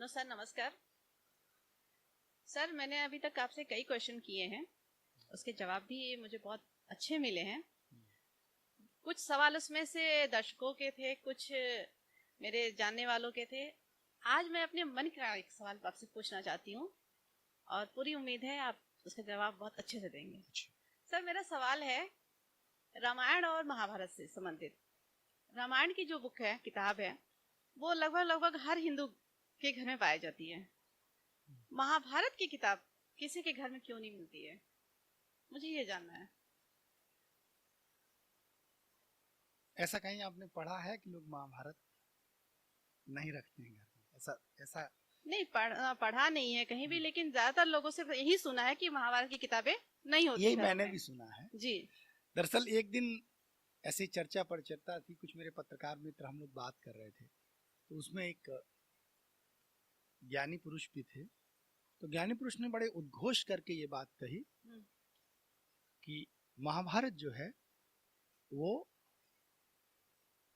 No sir, नमस्कार sir. मैंने अभी तक आपसे कई क्वेश्चन किए हैं, उसके जवाब भी मुझे बहुत अच्छे मिले हैं। कुछ सवाल उसमें से दर्शकों के थे, कुछ मेरे जानने वालों के थे। आज मैं अपने मन का एक सवाल आपसे पूछना चाहती हूँ और पूरी उम्मीद है आप उसका जवाब बहुत अच्छे से देंगे। सर, मेरा सवाल है रामायण और महाभारत से संबंधित। रामायण की जो बुक है, किताब है, वो लगभग लगभग हर हिंदू के घर में पाई जाती है। महाभारत की किताब किसी के घर में क्यों नहीं मिलती है, मुझे ये जानना है। ऐसा कहीं आपने पढ़ा है कि लोग महाभारत नहीं रखते हैं घर में? ऐसा ऐसा नहीं, पढ़ा नहीं है कहीं भी, लेकिन ज्यादातर लोगों से यही सुना है कि महाभारत की किताबे नहीं होती यही घर मैंने में। भी सुना है। जी। दरअसल एक दिन ऐसी चर्चा पर चर्चा थी, कुछ मेरे पत्रकार मित्र हम लोग बात कर रहे थे, तो उसमें एक ज्ञानी पुरुष भी थे। तो ज्ञानी पुरुष ने बड़े उद्घोष करके ये बात कही कि महाभारत जो है वो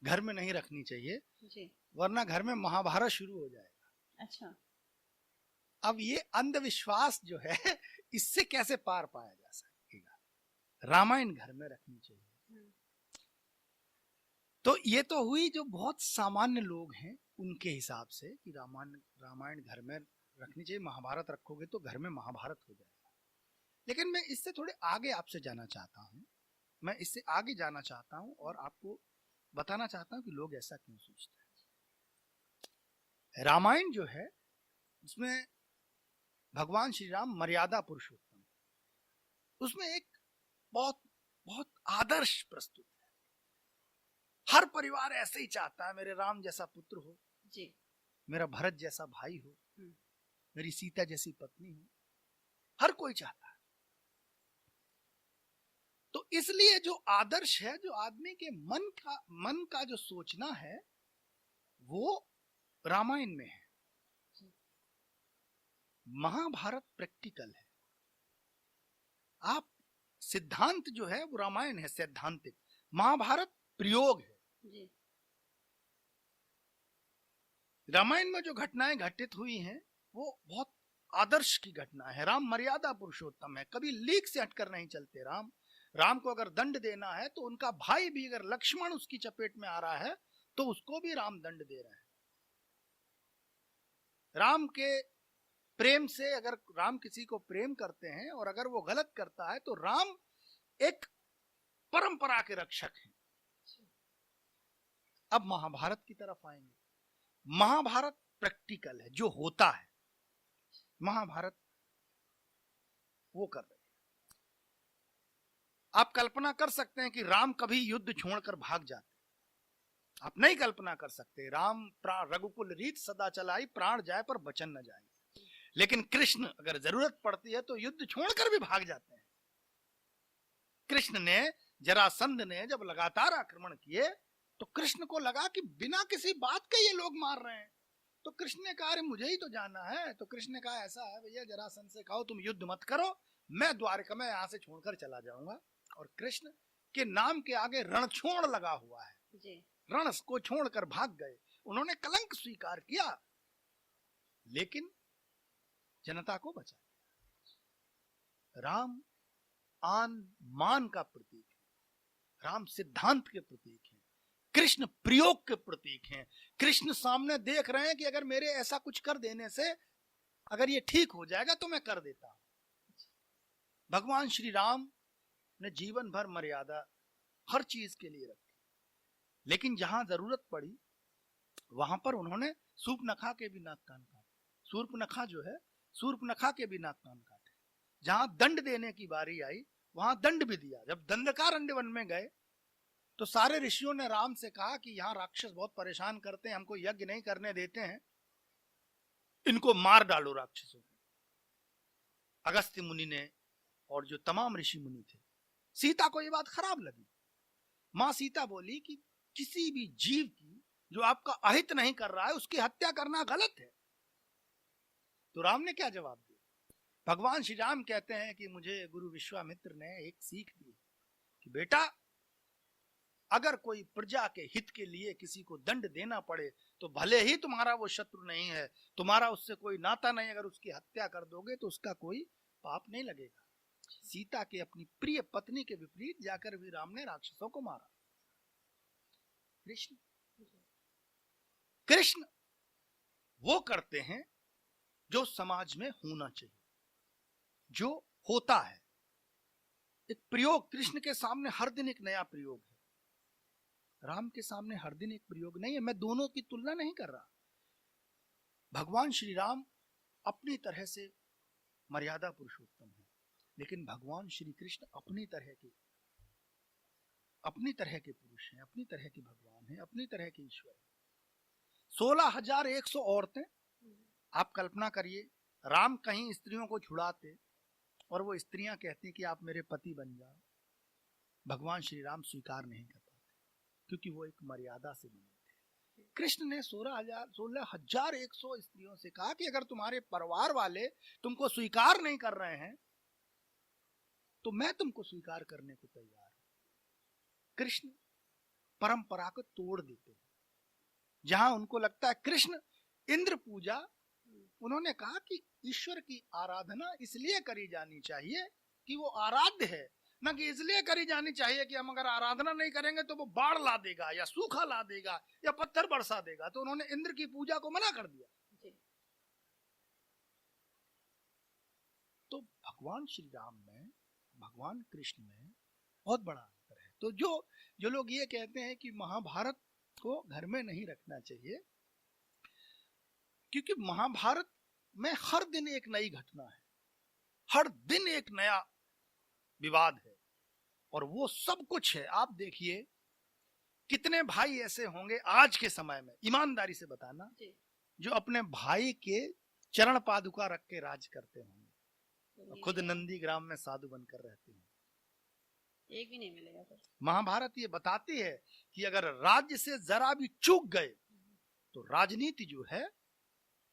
घर में नहीं रखनी चाहिए जी। वरना घर में महाभारत शुरू हो जाएगा। अच्छा। अब ये अंधविश्वास जो है इससे कैसे पार पाया जा सकेगा? रामायण घर में रखनी चाहिए। तो ये तो हुई जो बहुत सामान्य लोग हैं उनके हिसाब से कि रामायण घर में रखनी चाहिए, महाभारत रखोगे तो घर में महाभारत हो जाएगा। लेकिन मैं इससे थोड़े आगे आपसे जाना चाहता हूँ, मैं इससे आगे जाना चाहता हूँ और आपको बताना चाहता हूँ कि लोग ऐसा क्यों सोचते हैं। रामायण जो है उसमें भगवान श्री राम मर्यादा पुरुषोत्तम, उसमें एक बहुत बहुत आदर्श प्रस्तुत है। हर परिवार ऐसे ही चाहता है, मेरे राम जैसा पुत्र हो जी, मेरा भरत जैसा भाई हो, मेरी सीता जैसी पत्नी हो, हर कोई चाहता है। तो इसलिए जो आदर्श है, जो आदमी के मन का जो सोचना है वो रामायण में है। महाभारत प्रैक्टिकल है। आप सिद्धांत जो है वो रामायण है सैद्धांतिक, महाभारत प्रयोग है। जी। रामायण में जो घटनाएं घटित हुई हैं वो बहुत आदर्श की घटना है। राम मर्यादा पुरुषोत्तम है, कभी लीक से हटकर नहीं चलते। राम को अगर दंड देना है तो उनका भाई भी अगर लक्ष्मण उसकी चपेट में आ रहा है तो उसको भी राम दंड दे रहे हैं। राम के प्रेम से, अगर राम किसी को प्रेम करते हैं और अगर वो गलत करता है तो राम एक परंपरा के रक्षक हैं। अब महाभारत की तरफ आएंगे। महाभारत प्रैक्टिकल है, जो होता है महाभारत वो कर रहे हैं। आप कल्पना कर सकते हैं कि राम कभी युद्ध छोड़कर भाग जाते? आप नहीं कल्पना कर सकते। राम रघुकुल रीत सदा चलाई, प्राण जाए पर बचन न जाए। लेकिन कृष्ण अगर जरूरत पड़ती है तो युद्ध छोड़कर भी भाग जाते हैं। कृष्ण ने, जरासंध ने जब लगातार आक्रमण किए तो कृष्ण को लगा कि बिना किसी बात के ये लोग मार रहे हैं। तो कृष्ण ने कहा, अरे मुझे ही तो जाना है। तो कृष्ण ने कहा, ऐसा है भैया, जरासंध से कहो तुम युद्ध मत करो, मैं द्वारका में यहां से छोड़कर चला जाऊंगा। और कृष्ण के नाम के आगे रणछोड़ लगा हुआ है जी। रण को छोड़कर भाग गए। उन्होंने कलंक स्वीकार किया लेकिन जनता को बचा। राम आन मान का प्रतीक है, राम सिद्धांत के प्रतीक है, कृष्ण प्रयोग के प्रतीक हैं। कृष्ण सामने देख रहे हैं कि अगर मेरे ऐसा कुछ कर देने से अगर ये ठीक हो जाएगा तो मैं कर देता हूं। भगवान श्री राम ने जीवन भर मर्यादा हर चीज के लिए रखी, लेकिन जहां जरूरत पड़ी वहां पर उन्होंने सूर्पनखा के भी नाक कान काटे। सूर्पनखा जो है, सूर्पनखा के भी नाक कान काटे। जहां दंड देने की बारी आई वहां दंड भी दिया। जब दंडकारण्य वन में गए तो सारे ऋषियों ने राम से कहा कि यहाँ राक्षस बहुत परेशान करते हैं, हमको यज्ञ नहीं करने देते हैं, इनको मार डालो राक्षसों को। अगस्त्य मुनि ने और जो तमाम ऋषि मुनि थे, सीता को ये बात खराब लगी। मां सीता बोली कि किसी भी जीव की जो आपका अहित नहीं कर रहा है उसकी हत्या करना गलत है। तो राम ने क्या जवाब दिया? भगवान श्री राम कहते हैं कि मुझे गुरु विश्वामित्र ने एक सीख दी कि बेटा, अगर कोई प्रजा के हित के लिए किसी को दंड देना पड़े तो भले ही तुम्हारा वो शत्रु नहीं है, तुम्हारा उससे कोई नाता नहीं, अगर उसकी हत्या कर दोगे तो उसका कोई पाप नहीं लगेगा। सीता के अपनी प्रिय पत्नी के विपरीत जाकर भी राम ने राक्षसों को मारा। कृष्ण कृष्ण वो करते हैं जो समाज में होना चाहिए, जो होता है। एक प्रयोग कृष्ण के सामने हर दिन एक नया प्रयोग है, राम के सामने हर दिन एक प्रयोग नहीं है। मैं दोनों की तुलना नहीं कर रहा। भगवान श्री राम अपनी तरह से मर्यादा पुरुषोत्तम है, लेकिन भगवान श्री कृष्ण अपनी तरह के पुरुष हैं, अपनी तरह के भगवान हैं, अपनी तरह के ईश्वर हैं। 16,100 औरतें, आप कल्पना करिए, राम कहीं स्त्रियों को छुड़ाते और वो स्त्रियां कहती कि आप मेरे पति बन जाओ, भगवान श्री राम स्वीकार नहीं कर पाते, क्योंकि वो एक मर्यादा से बने थे। कृष्ण ने 16,100 स्त्रियों से कहा कि अगर तुम्हारे परिवार वाले तुमको स्वीकार नहीं कर रहे हैं तो मैं तुमको स्वीकार करने को तैयार हूं। कृष्ण परंपरा को तोड़ देते हैं। जहां उनको लगता है कृष्ण इंद्र पूजा, उन्होंने कहा कि ईश्वर की आराधना इसलिए करी जानी चाहिए कि वो आराध्य है, न कि इसलिए करी जानी चाहिए कि हम अगर आराधना नहीं करेंगे तो वो बाढ़ ला देगा या सूखा ला देगा या पत्थर बरसा देगा। तो उन्होंने इंद्र की पूजा को मना कर दिया। तो भगवान श्री राम में, भगवान कृष्ण में बहुत बड़ा अंतर है। तो जो लोग ये कहते हैं कि महाभारत को घर में नहीं रखना चाहिए, क्योंकि महाभारत में हर दिन एक नई घटना है, हर दिन एक नया विवाद है, और वो सब कुछ है। आप देखिए कितने भाई ऐसे होंगे आज के समय में, ईमानदारी से बताना, जो अपने भाई के चरण पादुका रख के राज करते होंगे, खुद नंदीग्राम में साधु बनकर रहते हैं। एक भी नहीं मिलेगा फिर। महाभारत ये बताती है कि अगर राज्य से जरा भी चूक गए तो राजनीति जो है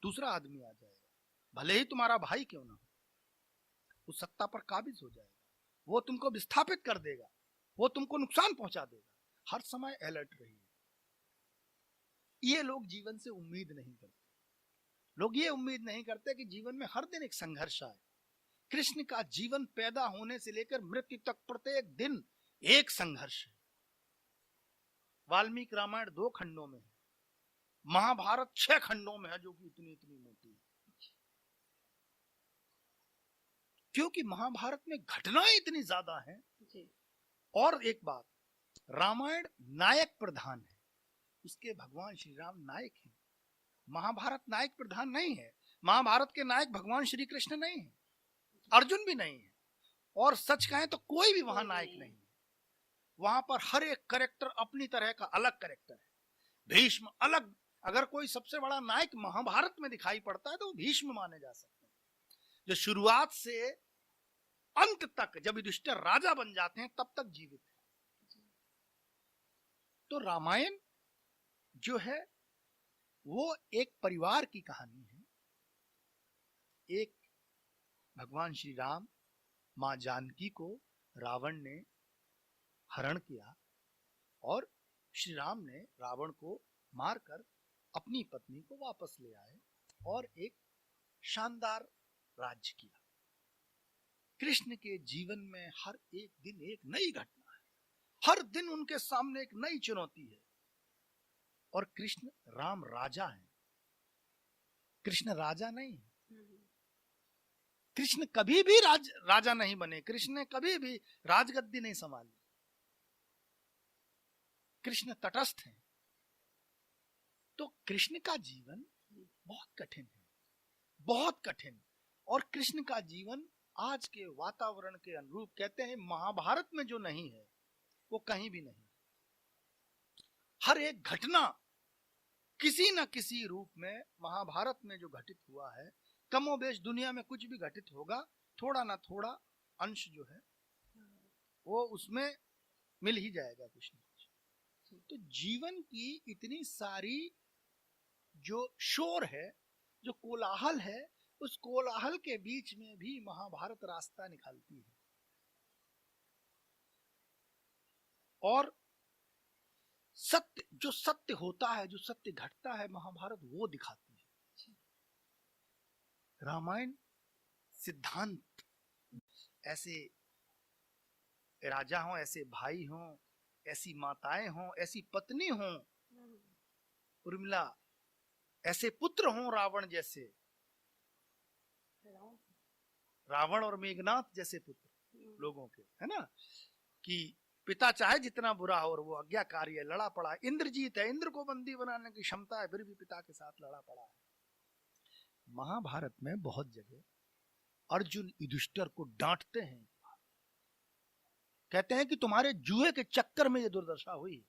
दूसरा आदमी आ जाएगा, भले ही तुम्हारा भाई क्यों ना हो, उस सत्ता पर काबिज हो जाएगा, वो तुमको विस्थापित कर देगा, वो तुमको नुकसान पहुंचा देगा। हर समय अलर्ट रहिए। ये लोग जीवन से उम्मीद नहीं करते। लोग ये उम्मीद नहीं करते कि जीवन में हर दिन एक संघर्ष आए। कृष्ण का जीवन पैदा होने से लेकर मृत्यु तक प्रत्येक दिन एक संघर्ष है। वाल्मीकि रामायण 2 खंडों में है, महाभारत 6 खंडों में है, जो कि इतनी मोटी है, क्योंकि महाभारत में घटनाएं इतनी ज्यादा हैं। और एक बात, रामायण नायक प्रधान है, इसके भगवान श्री राम नायक हैं। महाभारत नायक प्रधान नहीं है। महाभारत के नायक भगवान श्री कृष्ण नहीं है, अर्जुन भी नहीं है, और सच कहें तो कोई भी वहां नायक नहीं है। वहां पर हर एक कैरेक्टर अपनी तरह का अलग कैरेक्टर है। भीष्म अलग, अगर कोई सबसे बड़ा नायक महाभारत में दिखाई पड़ता है तो वो भीष्म माने जा सकते हैं, जो शुरुआत से अंत तक, जब युधिष्ठिर राजा बन जाते हैं तब तक जीवित है। तो रामायण जो है वो एक परिवार की कहानी है। एक भगवान श्री राम, मां जानकी को रावण ने हरण किया और श्री राम ने रावण को मारकर अपनी पत्नी को वापस ले आए और एक शानदार राज्य किया। कृष्ण के जीवन में हर एक दिन एक नई घटना है, हर दिन उनके सामने एक नई चुनौती है। और कृष्ण राम राजा है, कृष्ण राजा नहीं है। कृष्ण कभी भी राजा नहीं बने, कृष्ण ने कभी भी राजगद्दी नहीं संभाली। कृष्ण तटस्थ हैं। तो कृष्ण का जीवन बहुत कठिन है, बहुत कठिन। और कृष्ण का जीवन आज के वातावरण के अनुरूप, कहते हैं महाभारत में जो नहीं है वो कहीं भी नहीं। हर एक घटना किसी न किसी रूप में महाभारत में जो घटित हुआ है, कमोबेश दुनिया में कुछ भी घटित होगा, थोड़ा ना थोड़ा अंश जो है वो उसमें मिल ही जाएगा कुछ न कुछ। तो जीवन की इतनी सारी जो शोर है, जो कोलाहल है, उस कोलाहल के बीच में भी महाभारत रास्ता निकालती है। और सत्य, जो सत्य होता है, जो सत्य घटता है, महाभारत वो दिखाती है। रामायण सिद्धांत, ऐसे राजा हों, ऐसे भाई हों, ऐसी माताएं हों, ऐसी पत्नी हों उर्मिला, ऐसे पुत्र हों रावण जैसे, रावण और मेघनाथ जैसे पुत्र लोगों के, है ना, कि पिता चाहे जितना बुरा हो और वो आज्ञाकारी है, लड़ा पड़ा, इंद्रजीत है, इंद्र को बंदी बनाने की क्षमता है, फिर भी पिता के साथ लड़ा पड़ा है। महाभारत में बहुत जगह अर्जुन युधिष्ठिर को डांटते हैं, कहते हैं कि तुम्हारे जुए के चक्कर में ये दुर्दशा हुई।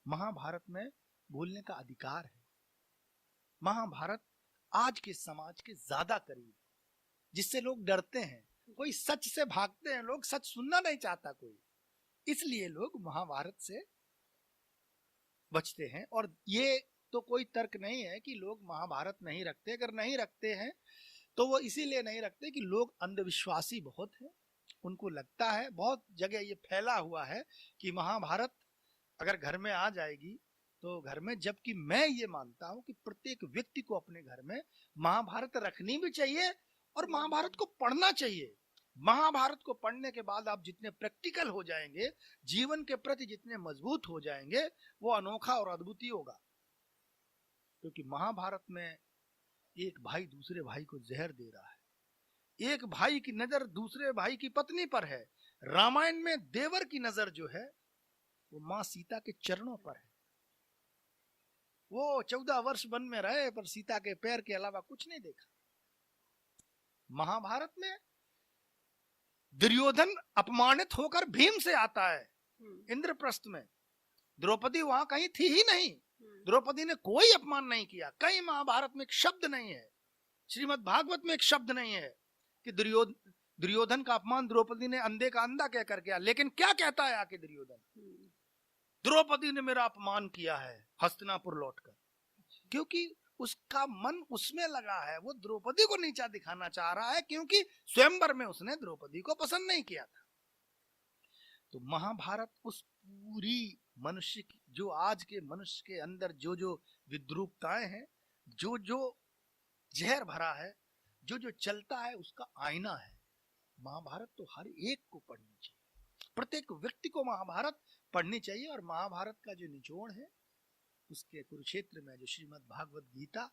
महाभारत में बोलने का अधिकार है। महाभारत आज के समाज के ज्यादा करीब, जिससे लोग डरते हैं, कोई सच से भागते हैं, लोग सच सुनना नहीं चाहता कोई, इसलिए लोग महाभारत से बचते हैं। और ये तो कोई तर्क नहीं है कि लोग महाभारत नहीं रखते, अगर नहीं रखते हैं तो वो इसीलिए नहीं रखते कि लोग अंधविश्वासी बहुत हैं, उनको लगता है, बहुत जगह ये फैला हुआ है कि महाभारत अगर घर में आ जाएगी तो घर में, जबकि मैं ये मानता हूं कि प्रत्येक व्यक्ति को अपने घर में महाभारत रखनी भी चाहिए और महाभारत को पढ़ना चाहिए। महाभारत को पढ़ने के बाद आप जितने प्रैक्टिकल हो जाएंगे, जीवन के प्रति जितने मजबूत हो जाएंगे, वो अनोखा और अद्भुत होगा। क्योंकि महाभारत में एक भाई दूसरे भाई को जहर दे रहा है, एक भाई की नजर दूसरे भाई की पत्नी पर है। रामायण में देवर की नजर जो है वो मां सीता के चरणों पर है। वो 14 वर्ष वन में रहे पर सीता के पैर के अलावा कुछ नहीं देखा। महाभारत में दुर्योधन अपमानित होकर भीम से आता है इंद्रप्रस्थ में, द्रौपदी वहां कहीं थी ही नहीं, द्रौपदी ने कोई अपमान नहीं किया। कहीं महाभारत में एक शब्द नहीं है, श्रीमद् भागवत में एक शब्द नहीं है कि दुर्योधन का अपमान द्रौपदी ने अंधे का अंधा कहकर किया। लेकिन क्या कहता है आके दुर्योधन, द्रौपदी ने मेरा अपमान किया है हस्तिनापुर लौटकर, क्योंकि उसका मन उसमें लगा है, वो द्रौपदी को नीचा दिखाना चाह रहा है, क्योंकि स्वयंवर में उसने द्रौपदी को पसंद नहीं किया था। तो महाभारत उस पूरी मनुष्य की, जो आज के मनुष्य के अंदर जो जो विद्रूपताएं हैं, जो जो जहर भरा है, जो जो चलता है, उसका आईना है। महाभारत तो हर एक को पढ़नी चाहिए, प्रत्येक व्यक्ति को महाभारत पढ़नी चाहिए। और महाभारत का जो निचोड़ है उसके कुरुक्षेत्र में जो श्रीमद् भागवत गीता,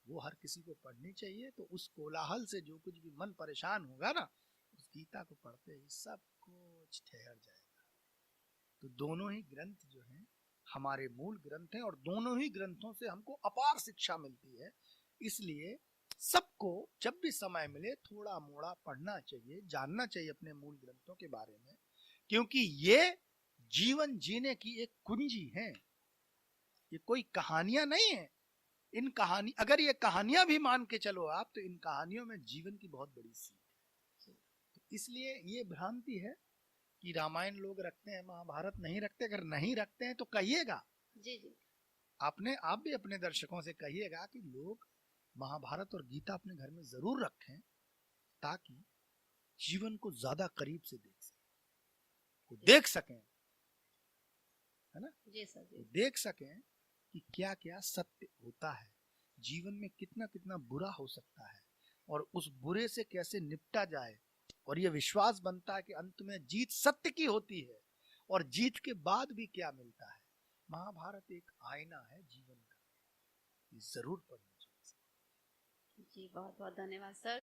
वो हर किसी को पढ़नी चाहिए। तो उस कोलाहल से जो कुछ भी मन परेशान होगा ना, उस गीता को पढ़ते ही सब कुछ ठहर जाएगा। तो दोनों ही ग्रंथ जो हैं हमारे मूल ग्रंथ हैं और दोनों ही ग्रंथों से हमको अपार शिक्षा मिलती है। इसलिए सबको जब भी समय मिले थोड़ा मोड़ा पढ़ना चाहिए, जानना चाहिए अपने मूल ग्रंथों के बारे में, क्योंकि ये जीवन जीने की एक कुंजी है। ये कोई कहानियां नहीं है। इन कहानी, अगर ये कहानियां भी मान के चलो आप, तो इन कहानियों में जीवन की बहुत बड़ी सीख है। तो इसलिए ये भ्रांति है कि रामायण लोग रखते हैं, महाभारत नहीं रखते। अगर नहीं रखते हैं तो कहिएगा, जी जी, आप भी अपने दर्शकों से कहिएगा कि लोग महाभारत और गीता अपने घर में जरूर रखें, ताकि जीवन को ज्यादा करीब से देख सकें, है ना। जी सर, जी। देख सकें कि क्या क्या सत्य होता है, जीवन में कितना कितना बुरा हो सकता है, और उस बुरे से कैसे निपटा जाए। और ये विश्वास बनता है कि अंत में जीत सत्य की होती है, और जीत के बाद भी क्या मिलता है। महाभारत एक आईना है जीवन का, जरूर पढ़ना चाहिए। जी बहुत बहुत धन्यवाद सर।